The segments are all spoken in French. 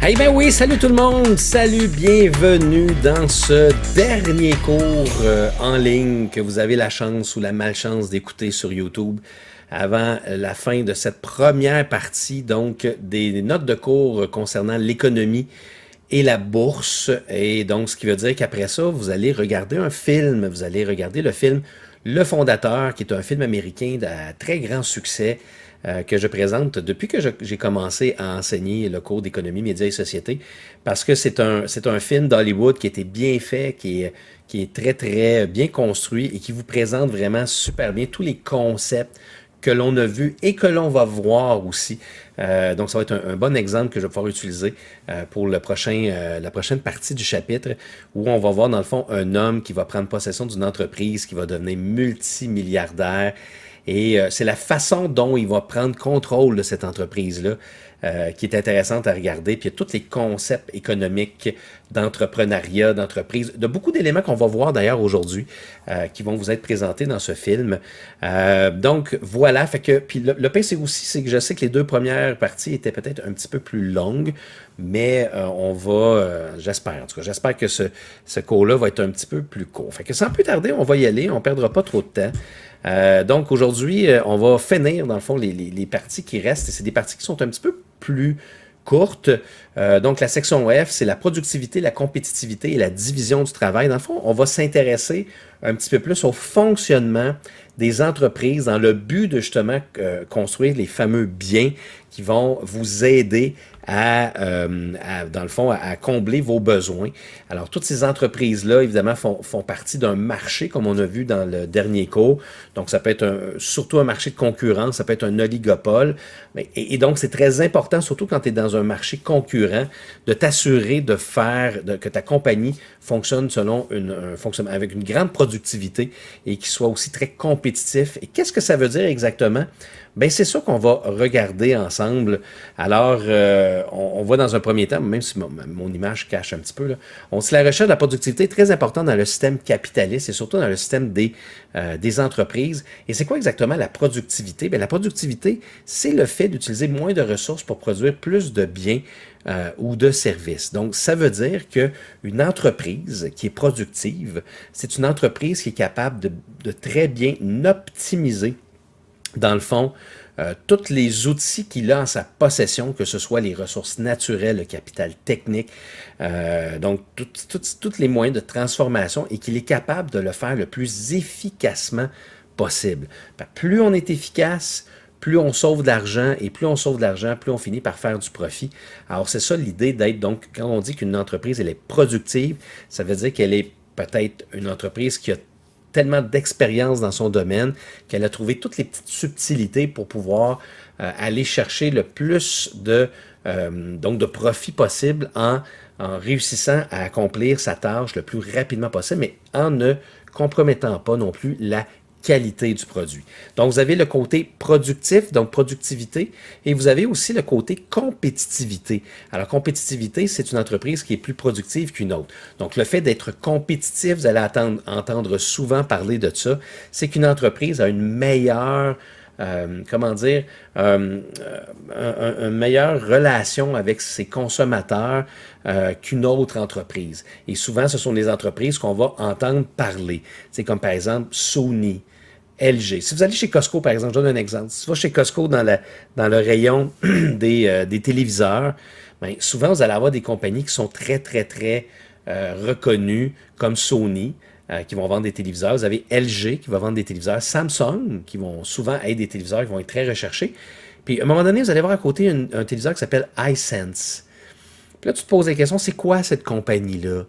Eh bien oui, salut tout le monde, salut, bienvenue dans ce dernier cours en ligne que vous avez la chance ou la malchance d'écouter sur YouTube avant la fin de cette première partie, donc des notes de cours concernant l'économie et la bourse. Et donc, ce qui veut dire qu'après ça, vous allez regarder un film, vous allez regarder le film Le Fondateur, qui est un film américain de très grand succès, que je présente depuis que j'ai commencé à enseigner le cours d'économie, médias et société, parce que c'est un film d'Hollywood qui a été bien fait, qui est très, très bien construit et qui vous présente vraiment super bien tous les concepts que l'on a vus et que l'on va voir aussi. Donc, ça va être un bon exemple que je vais pouvoir utiliser pour la prochaine partie du chapitre où on va voir, dans le fond, un homme qui va prendre possession d'une entreprise, qui va devenir multimilliardaire. Et c'est la façon dont il va prendre contrôle de cette entreprise-là qui est intéressante à regarder. Puis il y a tous les concepts économiques d'entrepreneuriat, d'entreprise, de beaucoup d'éléments qu'on va voir d'ailleurs aujourd'hui qui vont vous être présentés dans ce film. Donc voilà, fait que puis le pire c'est que je sais que les deux premières parties étaient peut-être un petit peu plus longues, mais on va, j'espère en tout cas, j'espère que ce cours-là va être un petit peu plus court. Fait que sans plus tarder, on va y aller, on ne perdra pas trop de temps. Donc aujourd'hui, on va finir dans le fond les parties qui restent, et c'est des parties qui sont un petit peu plus courtes. Donc la section F, c'est la productivité, la compétitivité et la division du travail. Dans le fond, on va s'intéresser un petit peu plus au fonctionnement des entreprises dans le but de justement construire les fameux biens qui vont vous aider dans le fond, à combler vos besoins. Alors, toutes ces entreprises-là, évidemment, font partie d'un marché, comme on a vu dans le dernier cours. Donc, ça peut être surtout un marché de concurrence, ça peut être un oligopole. Et donc, c'est très important, surtout quand tu es dans un marché concurrent, de t'assurer que ta compagnie fonctionne avec une grande productivité et qu'il soit aussi très compétitif. Et qu'est-ce que ça veut dire exactement? Bien, c'est ça qu'on va regarder ensemble. Alors, on voit dans un premier temps, même si mon image cache un petit peu, là, on dit la recherche de la productivité est très importante dans le système capitaliste et surtout dans le système des entreprises. Et c'est quoi exactement la productivité? Bien, la productivité, c'est le fait d'utiliser moins de ressources pour produire plus de biens ou de services. Donc, ça veut dire qu'une entreprise qui est productive, c'est une entreprise qui est capable de très bien optimiser dans le fond, tous les outils qu'il a en sa possession, que ce soit les ressources naturelles, le capital technique, donc tous les moyens de transformation et qu'il est capable de le faire le plus efficacement possible. Plus on est efficace, plus on sauve de l'argent et plus on sauve de l'argent, plus on finit par faire du profit. Alors c'est ça l'idée d'être, donc quand on dit qu'une entreprise elle est productive, ça veut dire qu'elle est peut-être une entreprise qui a tellement d'expérience dans son domaine qu'elle a trouvé toutes les petites subtilités pour pouvoir aller chercher le plus de profit possible en réussissant à accomplir sa tâche le plus rapidement possible, mais en ne compromettant pas non plus la qualité du produit. Donc, vous avez le côté productif, donc productivité, et vous avez aussi le côté compétitivité. Alors, compétitivité, c'est une entreprise qui est plus productive qu'une autre. Donc, le fait d'être compétitif, vous allez entendre souvent parler de ça, c'est qu'une entreprise a une meilleure une meilleure relation avec ses consommateurs qu'une autre entreprise. Et souvent, ce sont des entreprises qu'on va entendre parler. C'est comme par exemple Sony, LG. Si vous allez chez Costco, par exemple, je donne un exemple. Si tu vas chez Costco dans le rayon des téléviseurs, bien, souvent, vous allez avoir des compagnies qui sont très, très, très reconnues, comme Sony, qui vont vendre des téléviseurs. Vous avez LG qui va vendre des téléviseurs. Samsung, qui vont souvent être des téléviseurs qui vont être très recherchés. Puis, à un moment donné, vous allez voir à côté un téléviseur qui s'appelle iSense. Puis là, tu te poses la question, c'est quoi cette compagnie-là?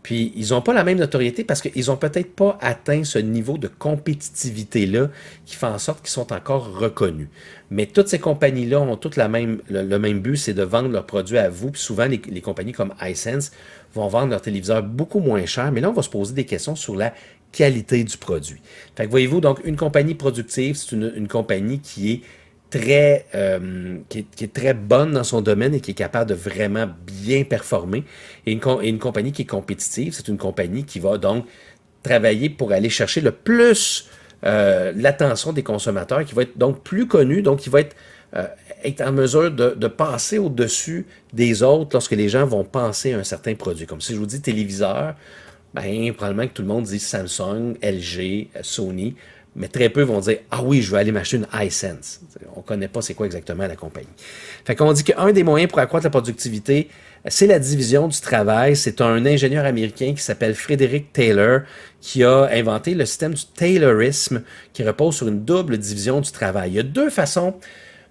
Puis, ils n'ont pas la même notoriété parce qu'ils n'ont peut-être pas atteint ce niveau de compétitivité-là qui fait en sorte qu'ils sont encore reconnus. Mais toutes ces compagnies-là ont toutes le même but, c'est de vendre leurs produits à vous. Puis souvent, les compagnies comme iSense vont vendre leurs téléviseurs beaucoup moins cher. Mais là, on va se poser des questions sur la qualité du produit. Fait que voyez-vous, donc, une compagnie productive, c'est une compagnie qui est qui est très bonne dans son domaine et qui est capable de vraiment bien performer. Et une compagnie qui est compétitive, c'est une compagnie qui va donc travailler pour aller chercher le plus l'attention des consommateurs, qui va être donc plus connue, donc qui va être euh, être en mesure de passer au-dessus des autres lorsque les gens vont penser à un certain produit. Comme si je vous dis téléviseur, ben, probablement que tout le monde dit Samsung, LG, Sony, mais très peu vont dire « Ah oui, je vais aller m'acheter une iSense ». On ne connaît pas c'est quoi exactement la compagnie. Fait qu'on dit qu'un des moyens pour accroître la productivité, c'est la division du travail. C'est un ingénieur américain qui s'appelle Frederick Taylor qui a inventé le système du Taylorisme qui repose sur une double division du travail. Il y a deux façons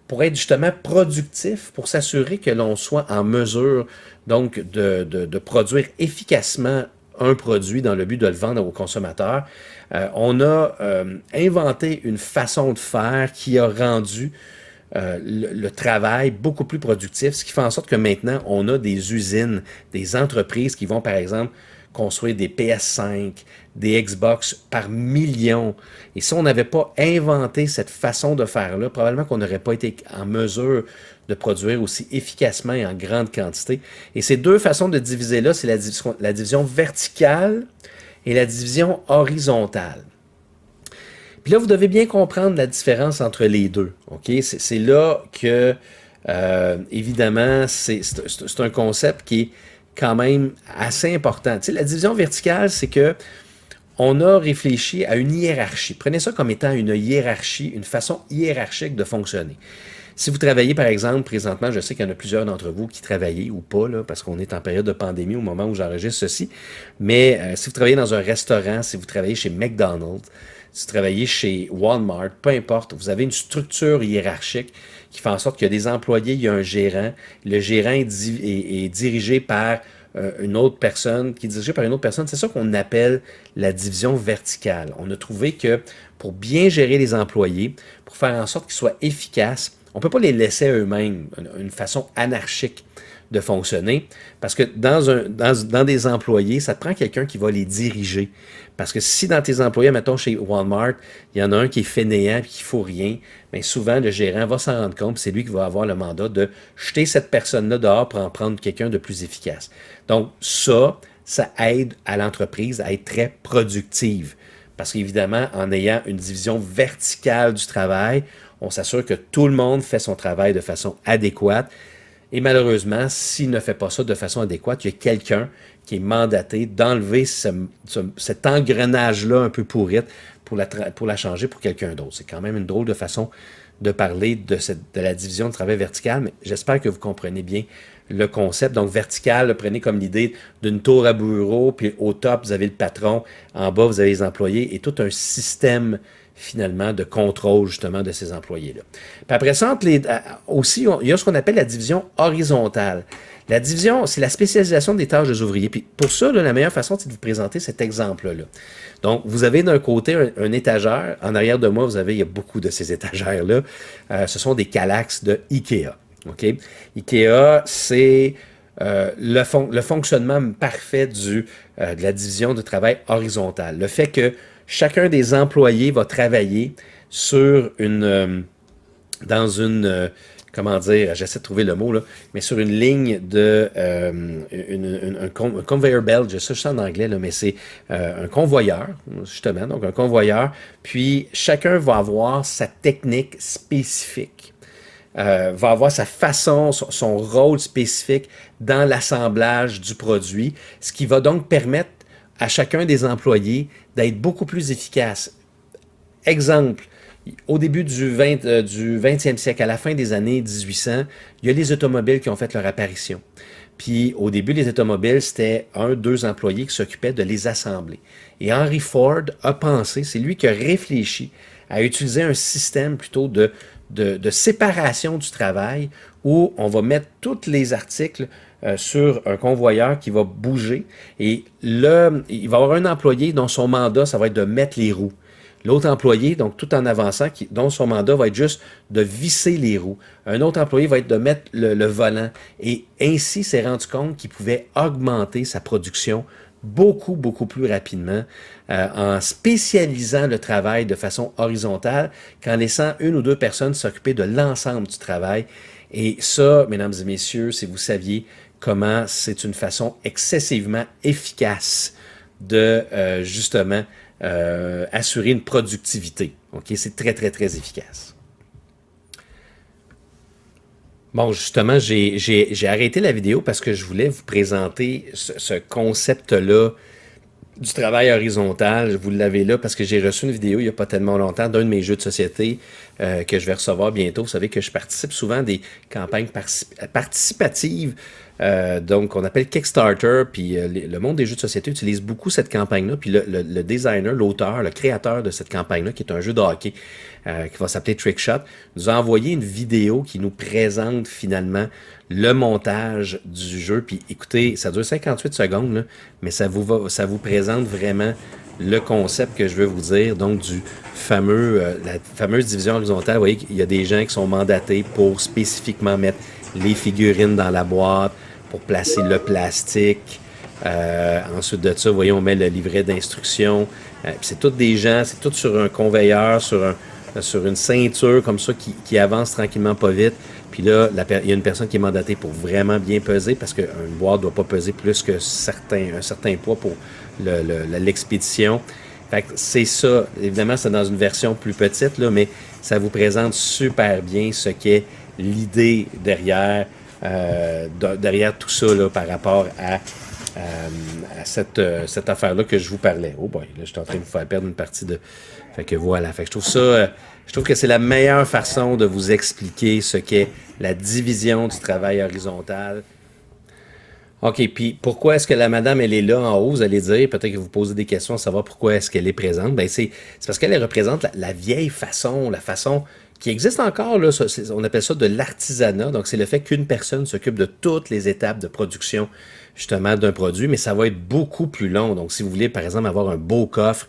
pour être justement productif, pour s'assurer que l'on soit en mesure donc de produire efficacement un produit dans le but de le vendre aux consommateurs. On a inventé une façon de faire qui a rendu le travail beaucoup plus productif, ce qui fait en sorte que maintenant, on a des usines, des entreprises qui vont, par exemple, construire des PS5, des Xbox par millions. Et si on n'avait pas inventé cette façon de faire-là, probablement qu'on n'aurait pas été en mesure de produire aussi efficacement et en grande quantité. Et ces deux façons de diviser-là, c'est la division verticale et la division horizontale. Puis là, vous devez bien comprendre la différence entre les deux. Okay? C'est là que, évidemment, c'est un concept qui est quand même assez important. Tu sais, la division verticale, c'est que on a réfléchi à une hiérarchie. Prenez ça comme étant une hiérarchie, une façon hiérarchique de fonctionner. Si vous travaillez, par exemple, présentement, je sais qu'il y en a plusieurs d'entre vous qui travaillent ou pas, là, parce qu'on est en période de pandémie au moment où j'enregistre ceci, mais si vous travaillez dans un restaurant, si vous travaillez chez McDonald's, si vous travaillez chez Walmart, peu importe, vous avez une structure hiérarchique qui fait en sorte qu'il y a des employés, il y a un gérant. Le gérant est dirigé par une autre personne, qui est dirigée par une autre personne. C'est ça qu'on appelle la division verticale. On a trouvé que pour bien gérer les employés, pour faire en sorte qu'ils soient efficaces, on ne peut pas les laisser eux-mêmes, une façon anarchique de fonctionner, parce que dans des employés, ça te prend quelqu'un qui va les diriger. Parce que si dans tes employés, mettons chez Walmart, il y en a un qui est fainéant et qui ne faut rien, bien souvent le gérant va s'en rendre compte, c'est lui qui va avoir le mandat de jeter cette personne-là dehors pour en prendre quelqu'un de plus efficace. Donc ça aide à l'entreprise à être très productive. Parce qu'évidemment, en ayant une division verticale du travail, on s'assure que tout le monde fait son travail de façon adéquate. Et malheureusement, s'il ne fait pas ça de façon adéquate, il y a quelqu'un qui est mandaté d'enlever cet engrenage-là un peu pourrite pour la changer pour quelqu'un d'autre. C'est quand même une drôle de façon de parler de la division de travail verticale, mais j'espère que vous comprenez bien le concept. Donc, vertical, prenez comme l'idée d'une tour à bureau, puis au top, vous avez le patron, en bas, vous avez les employés, et tout un système finalement, de contrôle, justement, de ces employés-là. Puis après ça, aussi, il y a ce qu'on appelle la division horizontale. La division, c'est la spécialisation des tâches des ouvriers. Puis pour ça, là, la meilleure façon, c'est de vous présenter cet exemple-là. Donc, vous avez d'un côté un étagère. En arrière de moi, il y a beaucoup de ces étagères-là. Ce sont des Kallax de IKEA. Okay? IKEA, c'est le fonctionnement parfait de la division de travail horizontale. Le fait que chacun des employés va travailler sur comment dire, j'essaie de trouver le mot, là, mais sur une ligne un conveyor belt, je sais en anglais, là, mais c'est un convoyeur, justement, donc un convoyeur, puis chacun va avoir sa technique spécifique. Va avoir sa façon, son rôle spécifique dans l'assemblage du produit, ce qui va donc permettre à chacun des employés d'être beaucoup plus efficace. Exemple, au début du 20e siècle, à la fin des années 1800, il y a les automobiles qui ont fait leur apparition. Puis au début, les automobiles, c'était 2 employés qui s'occupaient de les assembler. Et Henry Ford a pensé, c'est lui qui a réfléchi à utiliser un système plutôt de séparation du travail où on va mettre tous les articles sur un convoyeur qui va bouger. Et là, il va y avoir un employé dont son mandat, ça va être de mettre les roues. L'autre employé, donc tout en avançant, dont son mandat va être juste de visser les roues. Un autre employé va être de mettre le volant. Et ainsi, s'est rendu compte qu'il pouvait augmenter sa production beaucoup, beaucoup plus rapidement en spécialisant le travail de façon horizontale qu'en laissant 1 ou 2 personnes s'occuper de l'ensemble du travail. Et ça, mesdames et messieurs, si vous saviez comment c'est une façon excessivement efficace de, justement, assurer une productivité. Okay? C'est très, très, très efficace. Bon, justement, j'ai arrêté la vidéo parce que je voulais vous présenter ce concept-là du travail horizontal. Vous l'avez là parce que j'ai reçu une vidéo il n'y a pas tellement longtemps d'un de mes jeux de société que je vais recevoir bientôt. Vous savez que je participe souvent à des campagnes participatives, donc on appelle Kickstarter, puis le monde des jeux de société utilise beaucoup cette campagne-là, puis le designer, l'auteur, le créateur de cette campagne-là, qui est un jeu de hockey qui va s'appeler Trickshot, nous a envoyé une vidéo qui nous présente finalement le montage du jeu. Puis écoutez, ça dure 58 secondes, là, mais ça vous présente vraiment le concept que je veux vous dire, donc la fameuse division horizontale. Vous voyez qu'il y a des gens qui sont mandatés pour spécifiquement mettre les figurines dans la boîte, pour placer le plastique. Ensuite de ça, vous voyez, on met le livret d'instruction. Puis c'est tous des gens, c'est tout sur un conveilleur, sur une ceinture comme ça qui avance tranquillement pas vite. Puis là, il y a une personne qui est mandatée pour vraiment bien peser parce qu'une boîte ne doit pas peser plus que un certain poids pour l'expédition. Fait que c'est ça. Évidemment, c'est dans une version plus petite, là, mais ça vous présente super bien ce qu'est l'idée derrière tout ça là, par rapport à cette affaire-là que je vous parlais. Oh boy, là, je suis en train de vous faire perdre une partie de... Fait que voilà. Fait que je trouve que c'est la meilleure façon de vous expliquer ce qu'est la division du travail horizontal. OK, puis pourquoi est-ce que la madame, elle est là en haut, vous allez dire, peut-être que vous posez des questions à savoir pourquoi est-ce qu'elle est présente. Ben c'est parce qu'elle représente la vieille façon, la façon qui existe encore, là, on appelle ça de l'artisanat. Donc, c'est le fait qu'une personne s'occupe de toutes les étapes de production, justement, d'un produit, mais ça va être beaucoup plus long. Donc, si vous voulez, par exemple, avoir un beau coffre,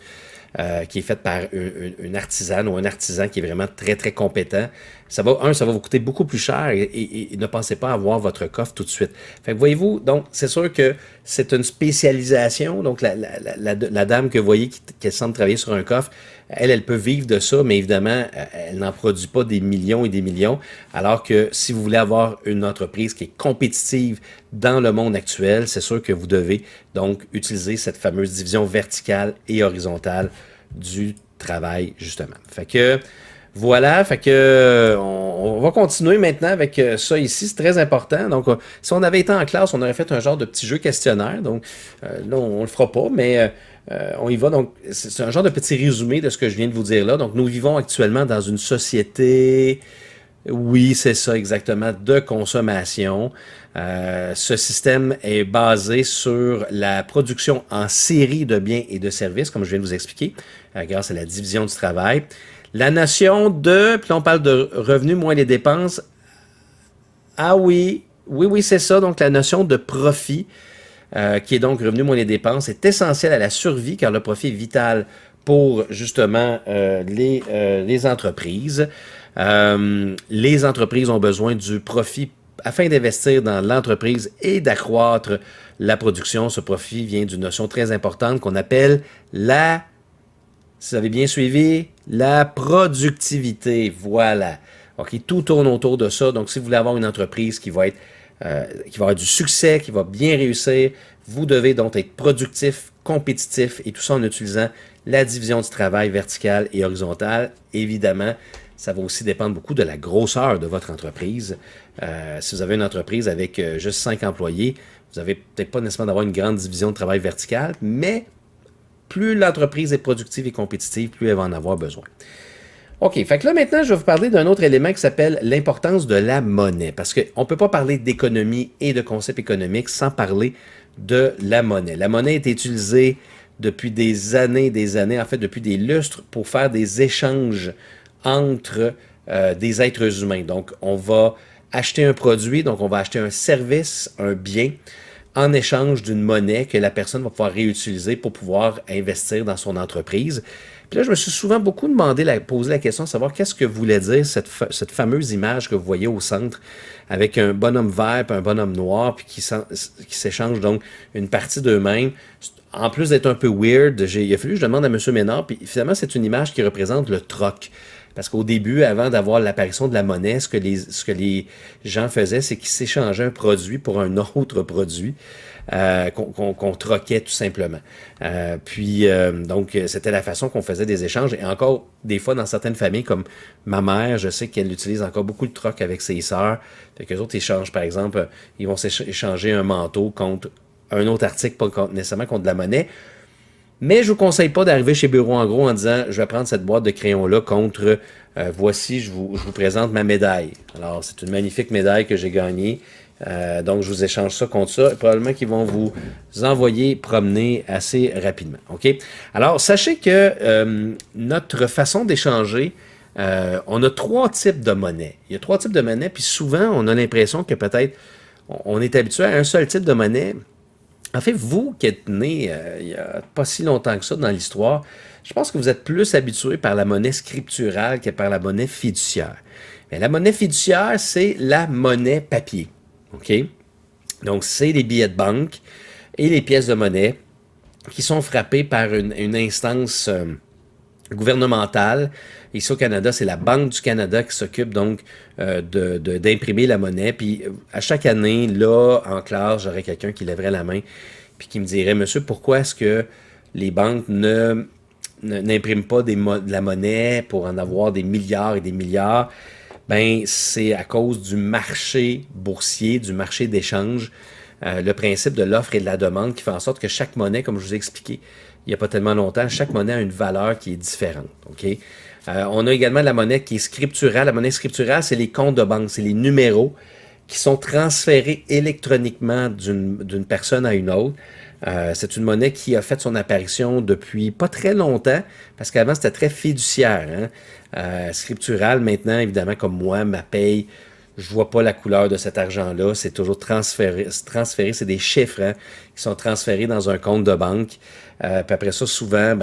qui est faite par une artisane ou un artisan qui est vraiment très, très compétent. Ça va vous coûter beaucoup plus cher et ne pensez pas avoir votre coffre tout de suite. Fait que voyez-vous, donc, c'est sûr que c'est une spécialisation. Donc, la dame que vous voyez qui semble travailler sur un coffre, elle peut vivre de ça, mais évidemment, elle n'en produit pas des millions et des millions. Alors que si vous voulez avoir une entreprise qui est compétitive dans le monde actuel, c'est sûr que vous devez donc utiliser cette fameuse division verticale et horizontale du travail, justement. Fait que voilà, fait que on va continuer maintenant avec ça ici, c'est très important. Donc, si on avait été en classe, on aurait fait un genre de petit jeu questionnaire. Donc, là, on le fera pas, mais on y va. Donc, c'est un genre de petit résumé de ce que je viens de vous dire là. Donc, nous vivons actuellement dans une société, oui, c'est ça exactement, de consommation. Ce système est basé sur la production en série de biens et de services, comme je viens de vous expliquer, grâce à la division du travail. La notion de, puis là on parle de revenus moins les dépenses. Ah oui, oui, c'est ça. Donc la notion de profit, qui est donc revenu moins les dépenses, est essentielle à la survie car le profit est vital pour justement les entreprises. Les entreprises ont besoin du profit afin d'investir dans l'entreprise et d'accroître la production. Ce profit vient d'une notion très importante qu'on appelle si vous avez bien suivi, la productivité. Voilà. OK, tout tourne autour de ça. Donc, si vous voulez avoir une entreprise qui va avoir du succès, qui va bien réussir, vous devez donc être productif, compétitif et tout ça en utilisant la division du travail verticale et horizontale. Évidemment, ça va aussi dépendre beaucoup de la grosseur de votre entreprise. Si vous avez une entreprise avec juste 5 employés, vous n'avez peut-être pas nécessairement d'avoir une grande division de travail verticale, mais plus l'entreprise est productive et compétitive, plus elle va en avoir besoin. OK, fait que là maintenant, je vais vous parler d'un autre élément qui s'appelle l'importance de la monnaie. Parce qu'on ne peut pas parler d'économie et de concepts économiques sans parler de la monnaie. La monnaie est utilisée depuis des années, en fait depuis des lustres, pour faire des échanges entre des êtres humains. Donc, on va acheter un produit, donc on va acheter un service, un bien, en échange d'une monnaie que la personne va pouvoir réutiliser pour pouvoir investir dans son entreprise. Puis là, je me suis souvent beaucoup posé la question de savoir qu'est-ce que voulait dire cette fameuse image que vous voyez au centre avec un bonhomme vert et un bonhomme noir puis qui s'échangent donc une partie d'eux-mêmes. En plus d'être un peu weird, il a fallu que je demande à M. Ménard, puis finalement, c'est une image qui représente le troc. Parce qu'au début, avant d'avoir l'apparition de la monnaie, ce que les gens faisaient, c'est qu'ils s'échangeaient un produit pour un autre produit qu'on troquait tout simplement. Donc, c'était la façon qu'on faisait des échanges. Et encore, des fois, dans certaines familles, comme ma mère, je sais qu'elle utilise encore beaucoup le troc avec ses sœurs. Fait qu'eux autres échangent, par exemple, ils vont échanger un manteau contre un autre article, pas nécessairement contre de la monnaie. Mais je vous conseille pas d'arriver chez Bureau en gros en disant je vais prendre cette boîte de crayons-là contre voici, je vous présente ma médaille. Alors, c'est une magnifique médaille que j'ai gagnée. Donc, je vous échange ça contre ça. Probablement qu'ils vont vous envoyer promener assez rapidement. OK? Alors, sachez que notre façon d'échanger, on a 3 types de monnaie. Il y a 3 types de monnaie, puis souvent, on a l'impression que peut-être on est habitué à un seul type de monnaie. En fait, vous qui êtes né il n'y a pas si longtemps que ça dans l'histoire, je pense que vous êtes plus habitué par la monnaie scripturale que par la monnaie fiduciaire. Mais la monnaie fiduciaire, c'est la monnaie papier. OK? Donc, c'est les billets de banque et les pièces de monnaie qui sont frappées par une instance gouvernementale. Ici au Canada, c'est la Banque du Canada qui s'occupe donc d'imprimer la monnaie. Puis à chaque année, là, en classe, j'aurais quelqu'un qui lèverait la main puis qui me dirait, monsieur, pourquoi est-ce que les banques n'impriment pas de la monnaie pour en avoir des milliards et des milliards? Ben, c'est à cause du marché boursier, du marché d'échange, le principe de l'offre et de la demande qui fait en sorte que chaque monnaie, comme je vous ai expliqué il n'y a pas tellement longtemps, chaque monnaie a une valeur qui est différente. Okay? On a également la monnaie qui est scripturale. La monnaie scripturale, c'est les comptes de banque, c'est les numéros qui sont transférés électroniquement d'une personne à une autre. C'est une monnaie qui a fait son apparition depuis pas très longtemps, parce qu'avant, c'était très fiduciaire. Scriptural, maintenant, évidemment, comme moi, ma paye, je vois pas la couleur de cet argent-là. C'est toujours transféré, c'est des chiffres qui sont transférés dans un compte de banque. Puis après ça, souvent,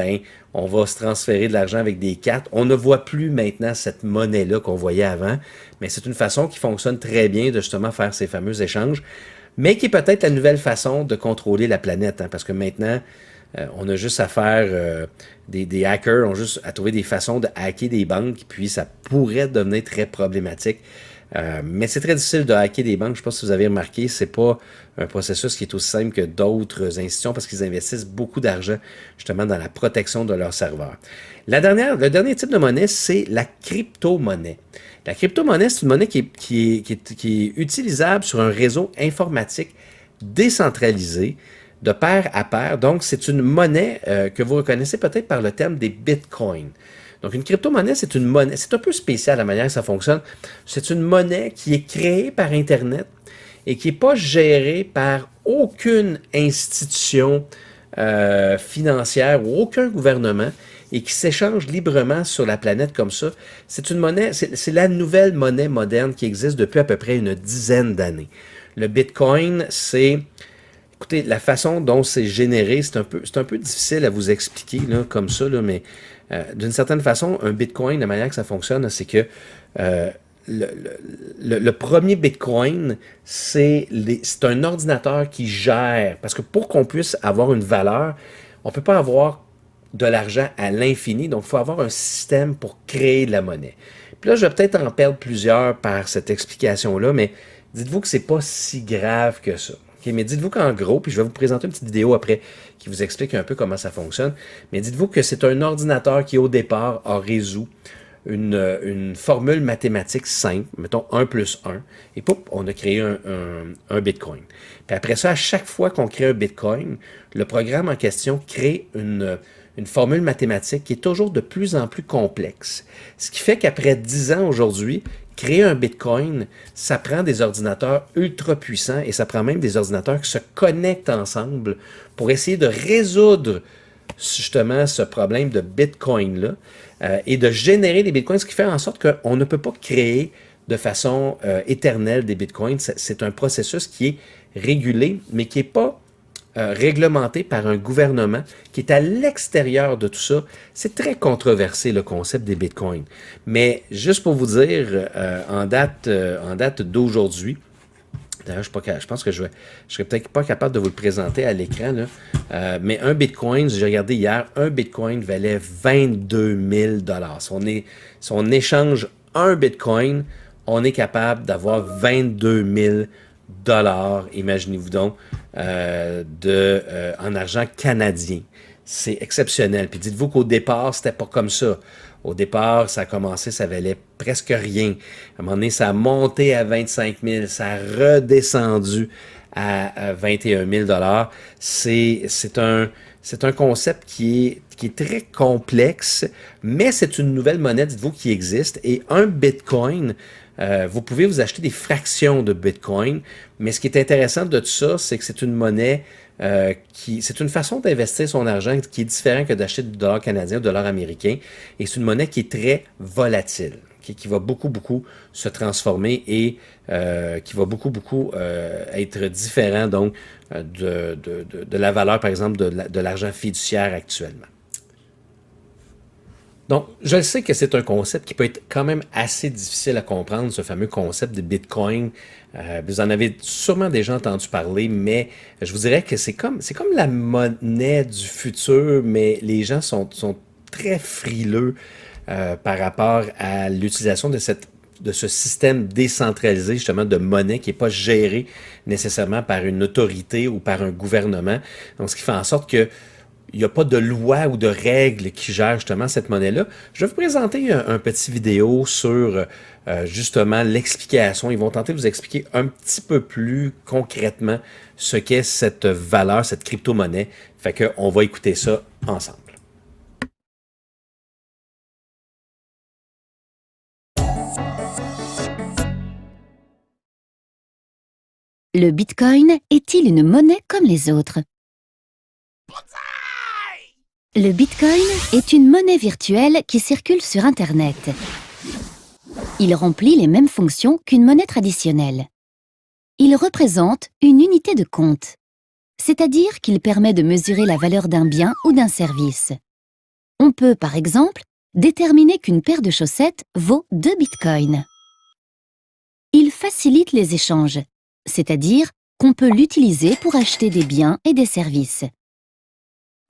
on va se transférer de l'argent avec des cartes. On ne voit plus maintenant cette monnaie-là qu'on voyait avant, mais c'est une façon qui fonctionne très bien de justement faire ces fameux échanges, mais qui est peut-être la nouvelle façon de contrôler la planète, parce que maintenant, on a juste à faire des hackers, ont juste à trouver des façons de hacker des banques, puis ça pourrait devenir très problématique. Mais c'est très difficile de hacker des banques. Je ne sais pas si vous avez remarqué, c'est pas un processus qui est aussi simple que d'autres institutions parce qu'ils investissent beaucoup d'argent justement dans la protection de leurs serveurs. Le dernier type de monnaie, c'est la crypto-monnaie. La crypto-monnaie, c'est une monnaie qui est utilisable sur un réseau informatique décentralisé de pair à pair. Donc, c'est une monnaie que vous reconnaissez peut-être par le terme des bitcoins. Donc, une crypto-monnaie, c'est une monnaie. C'est un peu spécial la manière que ça fonctionne. C'est une monnaie qui est créée par Internet et qui n'est pas gérée par aucune institution financière ou aucun gouvernement et qui s'échange librement sur la planète comme ça. C'est une monnaie, c'est la nouvelle monnaie moderne qui existe depuis à peu près une dizaine d'années. Le Bitcoin, écoutez, la façon dont c'est généré, c'est un peu difficile à vous expliquer là, comme ça, là, mais d'une certaine façon, un Bitcoin, la manière que ça fonctionne, c'est que le premier Bitcoin, c'est un ordinateur qui gère. Parce que pour qu'on puisse avoir une valeur, on ne peut pas avoir de l'argent à l'infini. Donc, il faut avoir un système pour créer de la monnaie. Puis là, je vais peut-être en perdre plusieurs par cette explication-là, mais dites-vous que c'est pas si grave que ça. Okay, mais dites-vous qu'en gros, puis je vais vous présenter une petite vidéo après qui vous explique un peu comment ça fonctionne, mais dites-vous que c'est un ordinateur qui, au départ, a résolu une formule mathématique simple, mettons 1 plus 1, et pouf, on a créé un Bitcoin. Puis après ça, à chaque fois qu'on crée un Bitcoin, le programme en question crée une formule mathématique qui est toujours de plus en plus complexe. Ce qui fait qu'après 10 ans aujourd'hui, créer un Bitcoin, ça prend des ordinateurs ultra puissants et ça prend même des ordinateurs qui se connectent ensemble pour essayer de résoudre justement ce problème de Bitcoin-là et de générer des Bitcoins, ce qui fait en sorte qu'on ne peut pas créer de façon éternelle des Bitcoins. C'est un processus qui est régulé, mais qui n'est pas réglementé par un gouvernement qui est à l'extérieur de tout ça. C'est très controversé le concept des bitcoins. Mais juste pour vous dire, en date d'aujourd'hui, D'ailleurs, je pense que je serais peut-être pas capable de vous le présenter à l'écran, là. Mais un Bitcoin, j'ai regardé hier, un Bitcoin valait 22 000 $. Si on échange un Bitcoin, on est capable d'avoir 22 000 $, imaginez-vous donc, en argent canadien. C'est exceptionnel. Puis dites-vous qu'au départ, c'était pas comme ça. Au départ, ça a commencé, ça valait presque rien. À un moment donné, ça a monté à 25 000, ça a redescendu à 21 000 $. C'est un concept qui est très complexe, mais c'est une nouvelle monnaie, dites-vous, qui existe. Et un Bitcoin, vous pouvez vous acheter des fractions de Bitcoin, mais ce qui est intéressant de tout ça, c'est que c'est une monnaie c'est une façon d'investir son argent qui est différente que d'acheter du dollar canadien ou du dollar américain. Et c'est une monnaie qui est très volatile, qui va beaucoup, beaucoup se transformer et qui va beaucoup, beaucoup être différent donc de la valeur, par exemple, de l'argent fiduciaire actuellement. Donc, je sais que c'est un concept qui peut être quand même assez difficile à comprendre, ce fameux concept de Bitcoin. Vous en avez sûrement déjà entendu parler, mais je vous dirais que c'est comme la monnaie du futur, mais les gens sont très frileux par rapport à l'utilisation de ce système décentralisé, justement, de monnaie qui n'est pas géré nécessairement par une autorité ou par un gouvernement. Donc, ce qui fait en sorte que il n'y a pas de loi ou de règles qui gèrent justement cette monnaie-là. Je vais vous présenter un petit vidéo sur justement l'explication. Ils vont tenter de vous expliquer un petit peu plus concrètement ce qu'est cette valeur, cette crypto-monnaie. Fait qu'on va écouter ça ensemble. Le Bitcoin est-il une monnaie comme les autres? Le Bitcoin est une monnaie virtuelle qui circule sur Internet. Il remplit les mêmes fonctions qu'une monnaie traditionnelle. Il représente une unité de compte, c'est-à-dire qu'il permet de mesurer la valeur d'un bien ou d'un service. On peut, par exemple, déterminer qu'une paire de chaussettes vaut 2 bitcoins. Il facilite les échanges, c'est-à-dire qu'on peut l'utiliser pour acheter des biens et des services.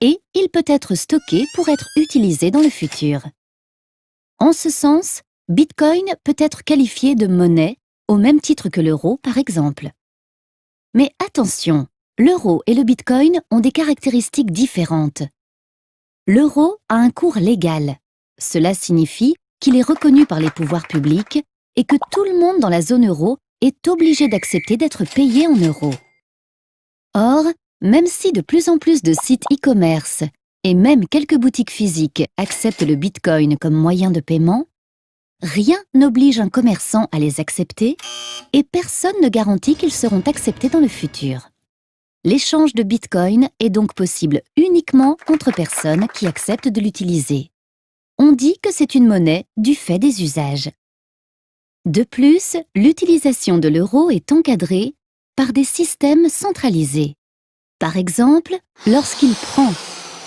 Et il peut être stocké pour être utilisé dans le futur. En ce sens, Bitcoin peut être qualifié de monnaie au même titre que l'euro, par exemple. Mais attention, l'euro et le Bitcoin ont des caractéristiques différentes. L'euro a un cours légal. Cela signifie qu'il est reconnu par les pouvoirs publics et que tout le monde dans la zone euro est obligé d'accepter d'être payé en euros. Or, même si de plus en plus de sites e-commerce et même quelques boutiques physiques acceptent le Bitcoin comme moyen de paiement, rien n'oblige un commerçant à les accepter et personne ne garantit qu'ils seront acceptés dans le futur. L'échange de Bitcoin est donc possible uniquement entre personnes qui acceptent de l'utiliser. On dit que c'est une monnaie du fait des usages. De plus, l'utilisation de l'euro est encadrée par des systèmes centralisés. Par exemple, lorsqu'il prend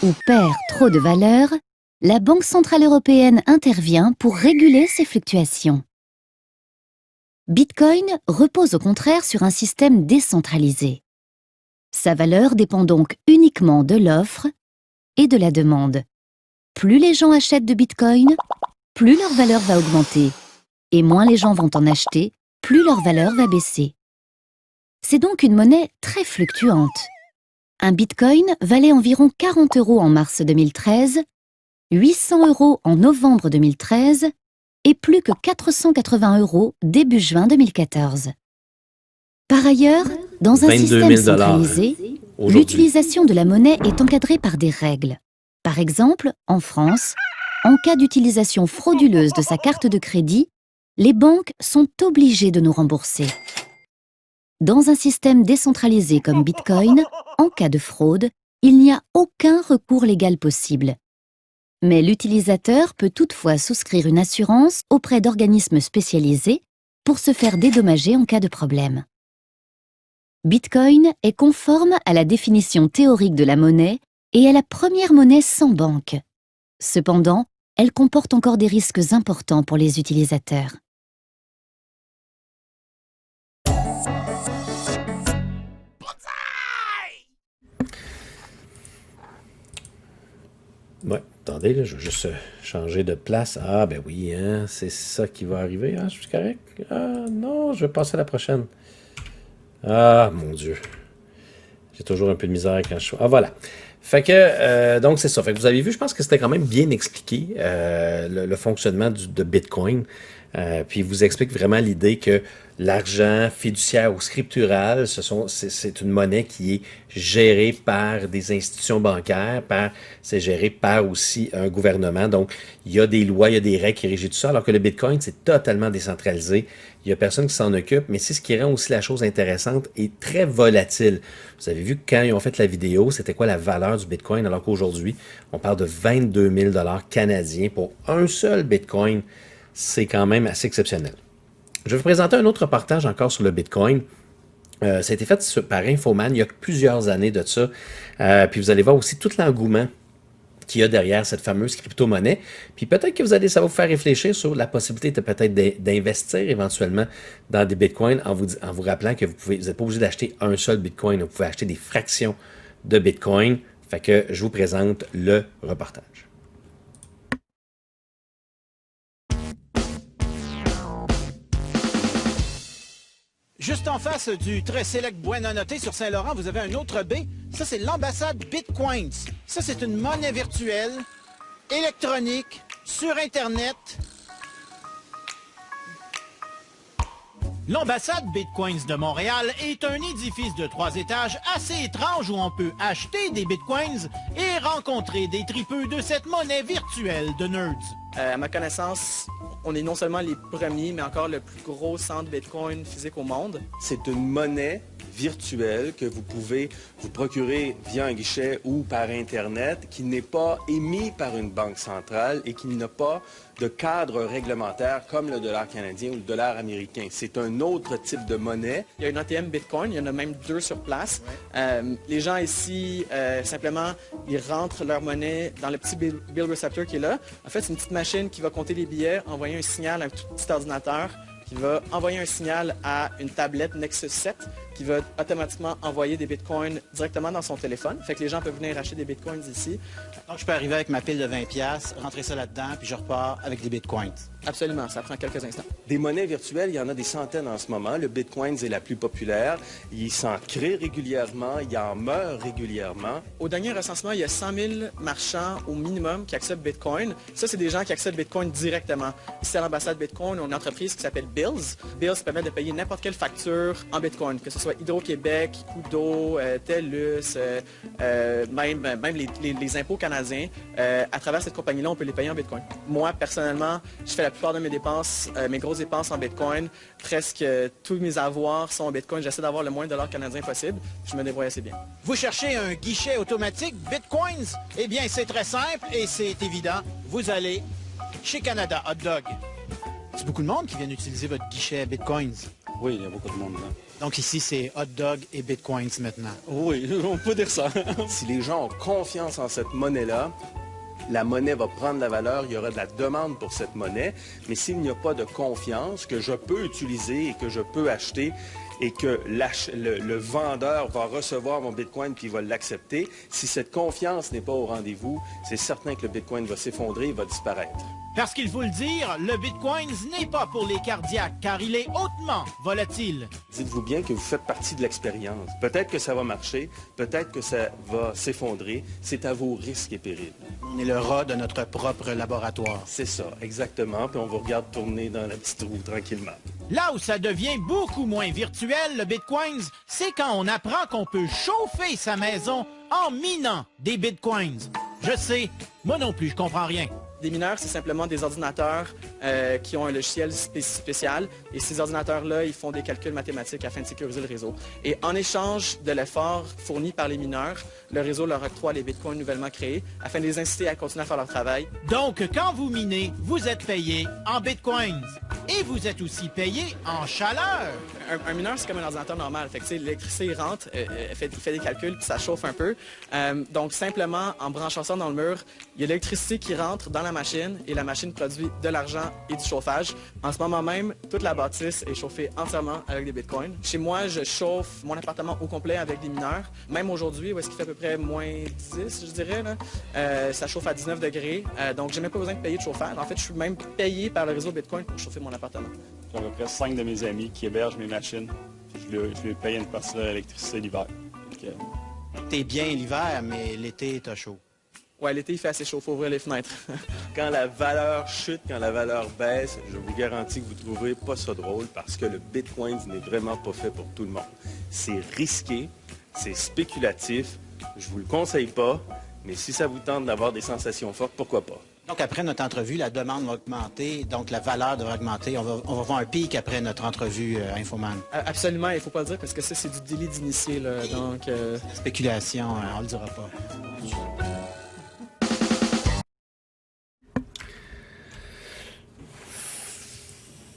ou perd trop de valeur, la Banque centrale européenne intervient pour réguler ces fluctuations. Bitcoin repose au contraire sur un système décentralisé. Sa valeur dépend donc uniquement de l'offre et de la demande. Plus les gens achètent de Bitcoin, plus leur valeur va augmenter. Et moins les gens vont en acheter, plus leur valeur va baisser. C'est donc une monnaie très fluctuante. Un Bitcoin valait environ 40 € en mars 2013, 800 € en novembre 2013 et plus que 480 € début juin 2014. Par ailleurs, dans un système centralisé, l'utilisation de la monnaie est encadrée par des règles. Par exemple, en France, en cas d'utilisation frauduleuse de sa carte de crédit, les banques sont obligées de nous rembourser. Dans un système décentralisé comme Bitcoin, en cas de fraude, il n'y a aucun recours légal possible. Mais l'utilisateur peut toutefois souscrire une assurance auprès d'organismes spécialisés pour se faire dédommager en cas de problème. Bitcoin est conforme à la définition théorique de la monnaie et est la première monnaie sans banque. Cependant, elle comporte encore des risques importants pour les utilisateurs. Attendez, là, je vais juste changer de place. Ah, ben oui, hein, c'est ça qui va arriver. Ah, je suis correct. Ah, non, je vais passer à la prochaine. Ah, mon Dieu. J'ai toujours un peu de misère quand je... Ah, voilà. Fait que, donc c'est ça. Fait que vous avez vu, je pense que c'était quand même bien expliqué, le fonctionnement de Bitcoin. Puis il vous explique vraiment l'idée que l'argent fiduciaire ou scriptural, c'est une monnaie qui est gérée par des institutions bancaires, c'est géré par aussi un gouvernement. Donc, il y a des lois, il y a des règles qui régissent tout ça, alors que le Bitcoin, c'est totalement décentralisé. Il n'y a personne qui s'en occupe, mais c'est ce qui rend aussi la chose intéressante et très volatile. Vous avez vu que quand ils ont fait la vidéo, c'était quoi la valeur du Bitcoin, alors qu'aujourd'hui, on parle de 22 000 canadiens pour un seul Bitcoin. C'est quand même assez exceptionnel. Je vais vous présenter un autre reportage encore sur le Bitcoin. Ça a été fait par Infoman il y a plusieurs années de ça. Puis vous allez voir aussi tout l'engouement qu'il y a derrière cette fameuse crypto-monnaie. Puis peut-être que ça va vous faire réfléchir sur la possibilité de peut-être d'investir éventuellement dans des bitcoins en vous rappelant que vous n'êtes pas obligé d'acheter un seul bitcoin. Vous pouvez acheter des fractions de bitcoin. Fait que je vous présente le reportage. Juste en face du très sélect Buenanote sur Saint-Laurent, vous avez un autre baie. Ça, c'est l'ambassade Bitcoins. Ça, c'est une monnaie virtuelle, électronique, sur Internet. L'ambassade Bitcoins de Montréal est un édifice de 3 étages assez étrange où on peut acheter des Bitcoins et rencontrer des tripeux de cette monnaie virtuelle de nerds. À ma connaissance, on est non seulement les premiers, mais encore le plus gros centre Bitcoin physique au monde. C'est une monnaie virtuelle que vous pouvez vous procurer via un guichet ou par Internet qui n'est pas émis par une banque centrale et qui n'a pas de cadre réglementaire comme le dollar canadien ou le dollar américain. C'est un autre type de monnaie. Il y a une ATM Bitcoin, il y en a même 2 sur place. Les gens ici, simplement, ils rentrent leur monnaie dans le petit bill receptor qui est là. En fait, c'est une petite machine qui va compter les billets, envoyer un signal à un tout petit ordinateur qui va envoyer un signal à une tablette Nexus 7 qui va automatiquement envoyer des bitcoins directement dans son téléphone. Fait que les gens peuvent venir acheter des bitcoins ici. Donc, je peux arriver avec ma pile de 20$, rentrer ça là-dedans, puis je repars avec des bitcoins. Absolument, ça prend quelques instants. Des monnaies virtuelles, il y en a des centaines en ce moment. Le Bitcoin est la plus populaire. Il s'en crée régulièrement, il en meurt régulièrement. Au dernier recensement, il y a 100 000 marchands au minimum qui acceptent Bitcoin. Ça, c'est des gens qui acceptent Bitcoin directement. Ici, à l'ambassade Bitcoin, on a une entreprise qui s'appelle Bills. Bills permet de payer n'importe quelle facture en Bitcoin, que ce soit Hydro-Québec, Coup d'eau, TELUS, même les impôts canadiens. À travers cette compagnie-là, on peut les payer en Bitcoin. Moi, personnellement, je fais la plupart de mes dépenses, mes grosses dépenses en Bitcoin. Presque tous mes avoirs sont en Bitcoin. J'essaie d'avoir le moins de dollars canadiens possible. Je me débrouille assez bien. Vous cherchez un guichet automatique Bitcoins? Eh bien, c'est très simple et c'est évident. Vous allez chez Canada Hot Dog. C'est beaucoup de monde qui vient utiliser votre guichet Bitcoins. Oui, il y a beaucoup de monde là. Donc ici, c'est Hot Dog et Bitcoins maintenant. Oui, on peut dire ça. Si les gens ont confiance en cette monnaie-là, la monnaie va prendre la valeur, il y aura de la demande pour cette monnaie. Mais s'il n'y a pas de confiance que je peux utiliser et que je peux acheter et que le vendeur va recevoir mon Bitcoin puis il va l'accepter, si cette confiance n'est pas au rendez-vous, c'est certain que le Bitcoin va s'effondrer, il va disparaître. Parce qu'il faut le dire, le Bitcoin n'est pas pour les cardiaques, car il est hautement volatile. Dites-vous bien que vous faites partie de l'expérience. Peut-être que ça va marcher, peut-être que ça va s'effondrer. C'est à vos risques et périls. On est le rat de notre propre laboratoire. C'est ça, exactement. Puis on vous regarde tourner dans la petite roue tranquillement. Là où ça devient beaucoup moins virtuel, le Bitcoin, c'est quand on apprend qu'on peut chauffer sa maison en minant des Bitcoins. Je sais, moi non plus, je comprends rien. Des mineurs, c'est simplement des ordinateurs qui ont un logiciel spécial. Et ces ordinateurs-là, ils font des calculs mathématiques afin de sécuriser le réseau. Et en échange de l'effort fourni par les mineurs, le réseau leur octroie les bitcoins nouvellement créés afin de les inciter à continuer à faire leur travail. Donc, quand vous minez, vous êtes payé en Bitcoins. Et vous êtes aussi payé en chaleur. Un mineur, c'est comme un ordinateur normal. Fait que, tu sais, l'électricité il rentre, il fait des calculs, puis ça chauffe un peu. Donc, simplement, en branchant ça dans le mur, il y a l'électricité qui rentre dans la machine et la machine produit de l'argent et du chauffage. En ce moment même, toute la bâtisse est chauffée entièrement avec des bitcoins. Chez moi, je chauffe mon appartement au complet avec des mineurs. Même aujourd'hui, où est-ce qu'il fait à peu près moins 10, je dirais, là, ça chauffe à 19 degrés. Donc, j'ai même pas besoin de payer de chauffage. En fait, je suis même payé par le réseau Bitcoin pour chauffer mon appartement. J'ai à peu près 5 de mes amis qui hébergent mes machines. Je lui paye une partie de l'électricité l'hiver. T'es bien l'hiver, mais l'été, t'as chaud. Ouais, l'été, il fait assez chaud, faut ouvrir les fenêtres. Quand la valeur chute, quand la valeur baisse, je vous garantis que vous ne trouverez pas ça drôle parce que le Bitcoin n'est vraiment pas fait pour tout le monde. C'est risqué, c'est spéculatif, je vous le conseille pas, mais si ça vous tente d'avoir des sensations fortes, pourquoi pas? Donc, après notre entrevue, la demande va augmenter, donc la valeur devrait augmenter. On va voir un pic après notre entrevue, Infoman. Absolument, il faut pas le dire parce que ça, c'est du délit d'initié, là. Donc, Spéculation, on le dira pas.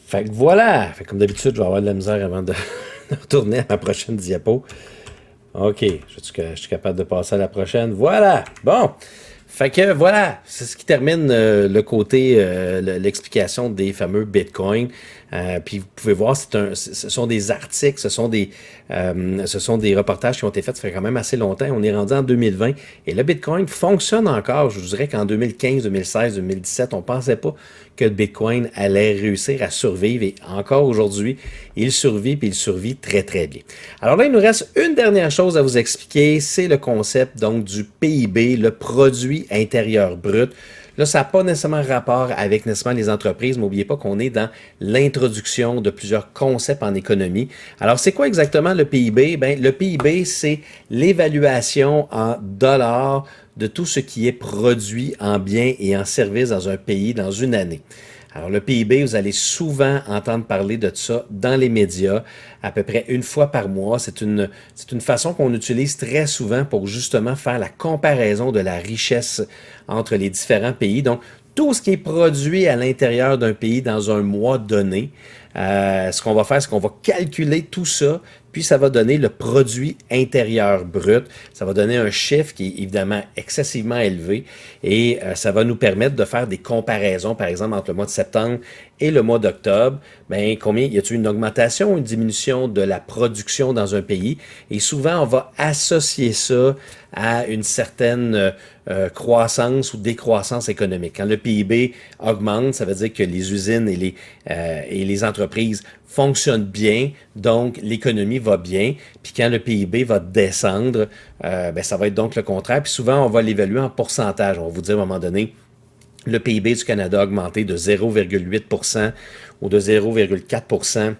Fait que voilà. Fait que comme d'habitude, je vais avoir de la misère avant de retourner à ma prochaine diapo. OK. Je suis capable de passer à la prochaine. Voilà. Bon. Fait que voilà, c'est ce qui termine le côté, l'explication des fameux bitcoins. Puis vous pouvez voir, ce sont des articles, ce sont des reportages qui ont été faits, ça fait quand même assez longtemps. On est rendu en 2020 et le bitcoin fonctionne encore. Je vous dirais qu'en 2015, 2016, 2017, on pensait pas que le bitcoin allait réussir à survivre et encore aujourd'hui, il survit puis il survit très très bien. Alors là, il nous reste une dernière chose à vous expliquer, c'est le concept donc du PIB, le produit intérieur brut. Là, ça n'a pas nécessairement rapport avec nécessairement les entreprises, mais n'oubliez pas qu'on est dans l'introduction de plusieurs concepts en économie. Alors, c'est quoi exactement le PIB? Bien, le PIB, c'est l'évaluation en dollars de tout ce qui est produit en biens et en services dans un pays dans une année. Alors, le PIB, vous allez souvent entendre parler de ça dans les médias, à peu près une fois par mois. C'est une façon qu'on utilise très souvent pour justement faire la comparaison de la richesse entre les différents pays. Donc, tout ce qui est produit à l'intérieur d'un pays dans un mois donné, ce qu'on va faire, c'est qu'on va calculer tout ça, puis ça va donner le produit intérieur brut. Ça va donner un chiffre qui est évidemment excessivement élevé et ça va nous permettre de faire des comparaisons, par exemple, entre le mois de septembre et le mois d'octobre. Bien, combien y a-t-il une augmentation ou une diminution de la production dans un pays? Et souvent, on va associer ça à une certaine croissance ou décroissance économique. Quand le PIB augmente, ça veut dire que les usines et les entreprises fonctionnent bien, donc l'économie va bien. Puis quand le PIB va descendre, ben ça va être donc le contraire. Puis souvent, on va l'évaluer en pourcentage. On va vous dire à un moment donné, le PIB du Canada a augmenté de 0,8% ou de 0,4%.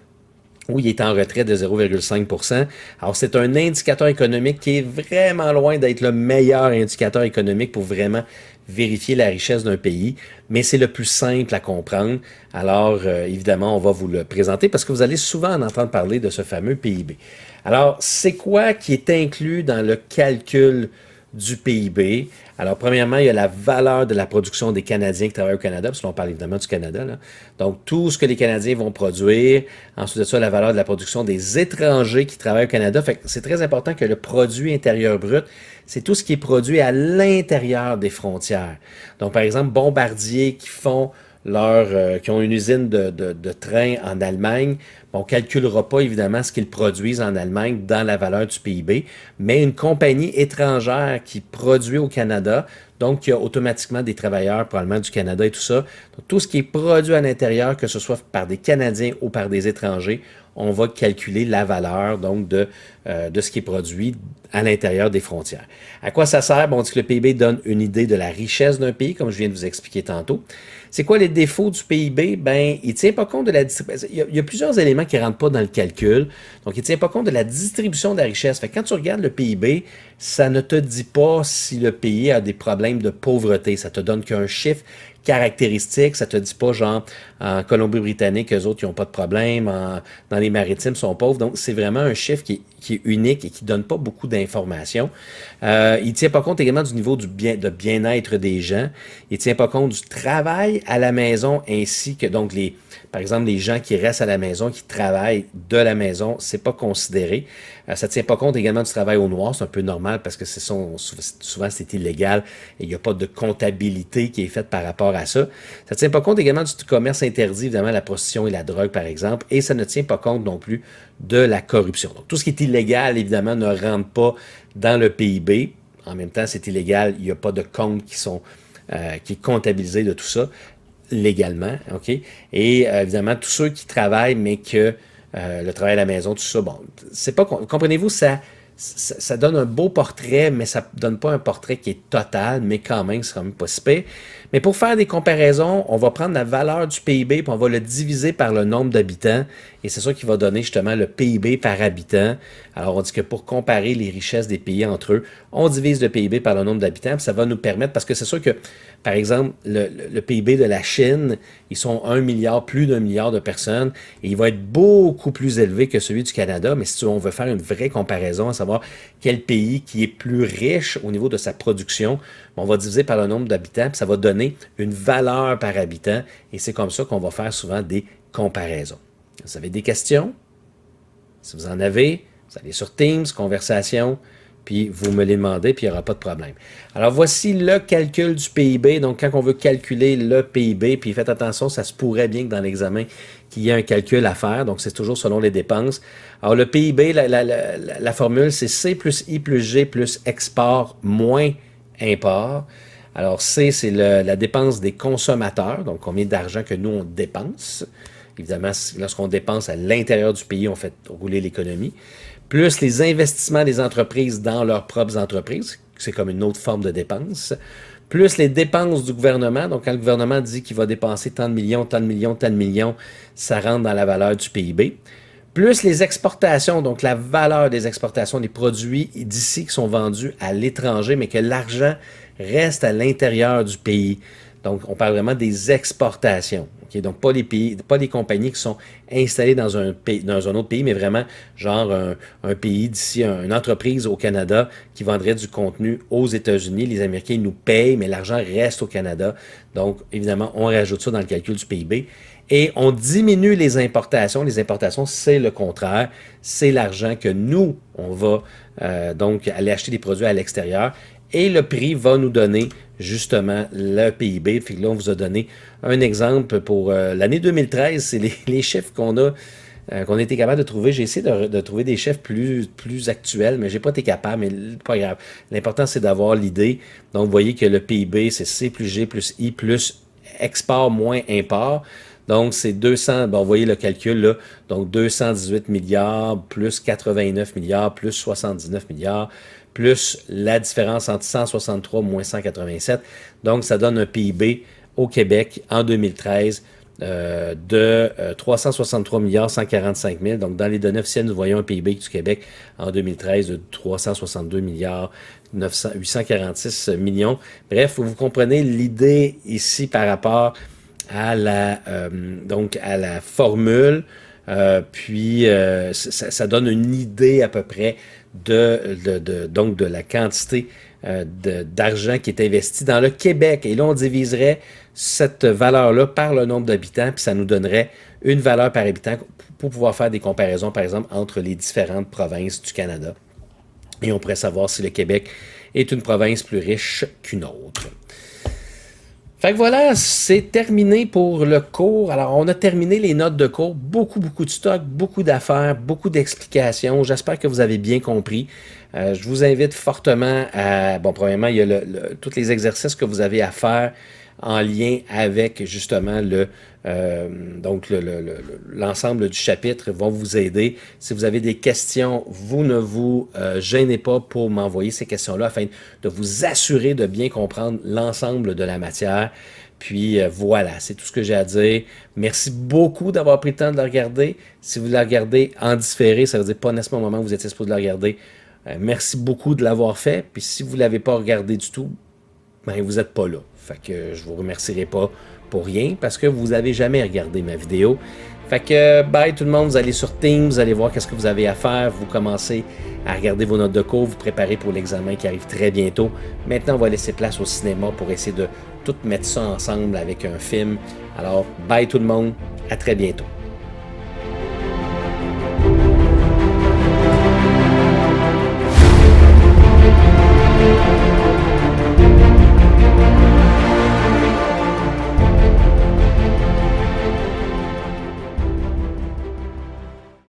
Où il est en retrait de 0,5%. Alors, c'est un indicateur économique qui est vraiment loin d'être le meilleur indicateur économique pour vraiment vérifier la richesse d'un pays, mais c'est le plus simple à comprendre. Alors, évidemment, on va vous le présenter parce que vous allez souvent en entendre parler de ce fameux PIB. Alors, c'est quoi qui est inclus dans le calcul du PIB? Alors, premièrement, il y a la valeur de la production des Canadiens qui travaillent au Canada, parce que là, on parle évidemment du Canada, là. Donc, tout ce que les Canadiens vont produire. Ensuite de ça, la valeur de la production des étrangers qui travaillent au Canada. Fait que c'est très important que le produit intérieur brut, c'est tout ce qui est produit à l'intérieur des frontières. Donc, par exemple, Bombardier qui font qui ont une usine de train en Allemagne, on ne calculera pas évidemment ce qu'ils produisent en Allemagne dans la valeur du PIB, mais une compagnie étrangère qui produit au Canada, donc qui a automatiquement des travailleurs probablement du Canada et tout ça, donc tout ce qui est produit à l'intérieur, que ce soit par des Canadiens ou par des étrangers, on va calculer la valeur donc de ce qui est produit à l'intérieur des frontières. À quoi ça sert? Bon, on dit que le PIB donne une idée de la richesse d'un pays, comme je viens de vous expliquer tantôt. C'est quoi les défauts du PIB? Ben, il ne tient pas compte de la distribution. Il y a plusieurs éléments qui ne rentrent pas dans le calcul. Donc, il ne tient pas compte de la distribution de la richesse. Fait que quand tu regardes le PIB, ça ne te dit pas si le pays a des problèmes de pauvreté. Ça te donne qu'un chiffre caractéristique. Ça te dit pas, genre, en Colombie-Britannique, eux autres, ils n'ont pas de problème. Dans les maritimes, ils sont pauvres. Donc, c'est vraiment un chiffre qui est unique et qui ne donne pas beaucoup d'informations. Il ne tient pas compte également du niveau de bien-être des gens. Il ne tient pas compte du travail à la maison ainsi que donc par exemple, les gens qui restent à la maison, qui travaillent de la maison, c'est pas considéré. Ça ne tient pas compte également du travail au noir, c'est un peu normal parce que souvent c'est illégal et il n'y a pas de comptabilité qui est faite par rapport à ça. Ça ne tient pas compte également du commerce interdit, évidemment, la prostitution et la drogue, par exemple, et ça ne tient pas compte non plus de la corruption. Donc, tout ce qui est illégal, évidemment, ne rentre pas dans le PIB. En même temps, c'est illégal, il n'y a pas de compte qui est comptabilisé de tout ça légalement, OK? Et évidemment, tous ceux qui travaillent, mais que le travail à la maison, tout ça, bon, c'est pas, comprenez-vous, ça donne un beau portrait, mais ça ne donne pas un portrait qui est total, mais quand même, c'est quand même pas si pire. Mais pour faire des comparaisons, on va prendre la valeur du PIB puis on va le diviser par le nombre d'habitants et c'est ça qui va donner justement le PIB par habitant. Alors on dit que pour comparer les richesses des pays entre eux, on divise le PIB par le nombre d'habitants puis ça va nous permettre, parce que c'est sûr que, par exemple, le PIB de la Chine, ils sont 1 milliard, plus d'1 milliard de personnes et il va être beaucoup plus élevé que celui du Canada, mais si on veut faire une vraie comparaison, à savoir quel pays qui est plus riche au niveau de sa production, on va diviser par le nombre d'habitants, puis ça va donner une valeur par habitant, et c'est comme ça qu'on va faire souvent des comparaisons. Vous avez des questions? Si vous en avez, vous allez sur Teams, Conversation, puis vous me les demandez, puis il n'y aura pas de problème. Alors, voici le calcul du PIB. Donc, quand on veut calculer le PIB, puis faites attention, ça se pourrait bien que dans l'examen, qu'il y ait un calcul à faire. Donc, c'est toujours selon les dépenses. Alors, le PIB, la formule, c'est C plus I plus G plus export moins import. Alors, C, c'est la dépense des consommateurs, donc combien d'argent que nous, on dépense. Évidemment, lorsqu'on dépense à l'intérieur du pays, on fait rouler l'économie. Plus les investissements des entreprises dans leurs propres entreprises, c'est comme une autre forme de dépense. Plus les dépenses du gouvernement, donc quand le gouvernement dit qu'il va dépenser tant de millions, tant de millions, tant de millions, ça rentre dans la valeur du PIB. Plus les exportations, donc la valeur des exportations des produits d'ici qui sont vendus à l'étranger, mais que l'argent reste à l'intérieur du pays. Donc, on parle vraiment des exportations. Okay? Donc, pas les compagnies qui sont installées dans un autre pays, mais vraiment genre un pays d'ici, une entreprise au Canada qui vendrait du contenu aux États-Unis. Les Américains nous payent, mais l'argent reste au Canada. Donc, évidemment, on rajoute ça dans le calcul du PIB. Et on diminue les importations. Les importations, c'est le contraire. C'est l'argent que nous, on va donc aller acheter des produits à l'extérieur. Et le prix va nous donner justement le PIB. Puis là, on vous a donné un exemple pour l'année 2013. C'est les chiffres qu'on a été capable de trouver. J'ai essayé de trouver des chiffres plus actuels, mais j'ai pas été capable, mais pas grave. L'important, c'est d'avoir l'idée. Donc, vous voyez que le PIB, c'est C plus G plus I plus export moins import. Donc, c'est 200, bon, vous voyez le calcul là, donc 218 milliards plus 89 milliards plus 79 milliards plus la différence entre 163 moins 187. Donc, ça donne un PIB au Québec en 2013 de 363 milliards 145 000. Donc, dans les données officielles, nous voyons un PIB du Québec en 2013 de 362 milliards 846 millions. Bref, vous comprenez l'idée ici par rapport à la formule, ça donne une idée à peu près donc de la quantité d'argent qui est investi dans le Québec. Et là, on diviserait cette valeur-là par le nombre d'habitants, puis ça nous donnerait une valeur par habitant pour pouvoir faire des comparaisons, par exemple, entre les différentes provinces du Canada. Et on pourrait savoir si le Québec est une province plus riche qu'une autre. Fait que voilà, c'est terminé pour le cours. Alors, on a terminé les notes de cours. Beaucoup de stock, beaucoup d'affaires, beaucoup d'explications. J'espère que vous avez bien compris. Je vous invite fortement à... Bon, premièrement, il y a tous les exercices que vous avez à faire en lien avec, justement, l'ensemble du chapitre vont vous aider. Si vous avez des questions, vous ne vous gênez pas pour m'envoyer ces questions-là afin de vous assurer de bien comprendre l'ensemble de la matière. Puis voilà, c'est tout ce que j'ai à dire. Merci beaucoup d'avoir pris le temps de la regarder. Si vous la regardez en différé, ça veut dire pas nécessairement au moment où vous étiez supposé de la regarder. Merci beaucoup de l'avoir fait. Puis si vous ne l'avez pas regardé du tout, ben vous n'êtes pas là. Fait que je vous remercierai pas pour rien parce que vous n'avez jamais regardé ma vidéo. Fait que bye tout le monde, vous allez sur Teams, vous allez voir qu'est-ce que vous avez à faire, vous commencez à regarder vos notes de cours, vous préparez pour l'examen qui arrive très bientôt. Maintenant, on va laisser place au cinéma pour essayer de tout mettre ça ensemble avec un film. Alors, bye tout le monde À très bientôt.